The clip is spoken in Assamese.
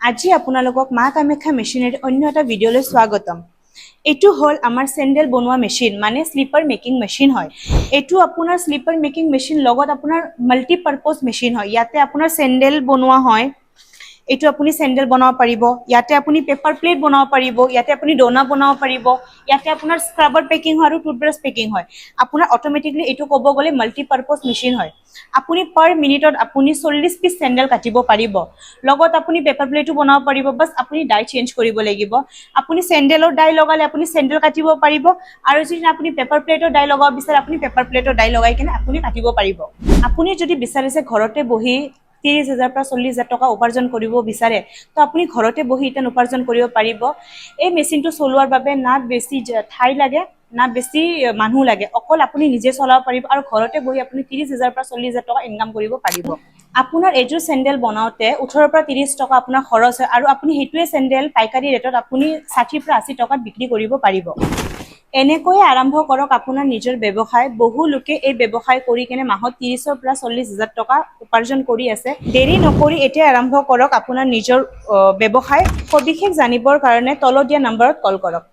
আজি আপোনালোকক মা কামাখ্যা মেচিনেৰী অন্য এটা ভিডিঅ'লৈ স্বাগতম। এইটো হ'ল আমাৰ চেণ্ডেল বনোৱা মেচিন মানে স্লিপাৰ মেকিং মেচিন হয়। এইটো আপোনাৰ স্লিপাৰ মেকিং মেচিন লগত আপোনাৰ মাল্টিপাৰপজ মেচিন হয়। ইয়াতে আপোনাৰ চেণ্ডেল বনোৱা হয়। এইটো আপুনি চেণ্ডেল বনাব পাৰিব, ইয়াতে আপুনি পেপাৰ প্লেট বনাব পাৰিব, ইয়াতে আপুনি ডোনা বনাব পাৰিব, ইয়াতে আপোনাৰ স্ক্ৰাবাৰ পেকিং হয় আৰু টুথব্ৰাছ পেকিং হয়। আপোনাৰ অট'মেটিকলি এইটো ক'ব গ'লে মাল্টিপাৰপজ মেচিন হয়। আপুনি পাৰ মিনিটত আপুনি 40 পিচ চেণ্ডেল কাটিব পাৰিব। লগত আপুনি পেপাৰ প্লেটো বনাব পাৰিব, বাছ আপুনি ডাই চেঞ্জ কৰিব লাগিব। আপুনি চেণ্ডেলৰ ডাই লগালে আপুনি চেণ্ডেল কাটিব পাৰিব, আৰু যদি আপুনি পেপাৰ প্লেটৰ ডাই লগাব বিচাৰে আপুনি পেপাৰ প্লেটৰ ডাই লগাই কিনে আপুনি কাটিব পাৰিব। আপুনি যদি বিচাৰিছে ঘৰতে বহি 30,000 পৰা 40,000 টকা উপাৰ্জন কৰিব বিচাৰে, তো আপুনি ঘৰতে বহি এতিয়া উপাৰ্জন কৰিব পাৰিব। এই মেচিনটো চলোৱাৰ বাবে না বেছি ঠাই লাগে, না বেছি মানুহ লাগে, অকল আপুনি নিজে চলাব পাৰিব আৰু ঘৰতে বহি আপুনি 30,000 পৰা 40,000 টকা ইনকাম কৰিব পাৰিব। আপোনাৰ এযোৰ চেণ্ডেল বনাওঁতে 18 পৰা 30 টকা আপোনাৰ খৰচ হয়, আৰু আপুনি সেইটোৱে চেণ্ডেল পাইকাৰী ৰেটত আপুনি 60 পৰা 80 টকাত বিক্ৰী কৰিব পাৰিব। এনেকৈয়ে আৰম্ভ কৰক আপোনাৰ নিজৰ ব্যৱসায়। বহু লোকে এই ব্যৱসায় কৰি কেনে মাহত 30,000 পৰা 40,000 টকা উপাৰ্জন কৰি আছে। দেৰি নকৰি এতিয়া আৰম্ভ কৰক আপোনাৰ নিজৰ ব্যৱসায়। সবিশেষ জানিবৰ কাৰণে তলত দিয়া নম্বৰত কল কৰক।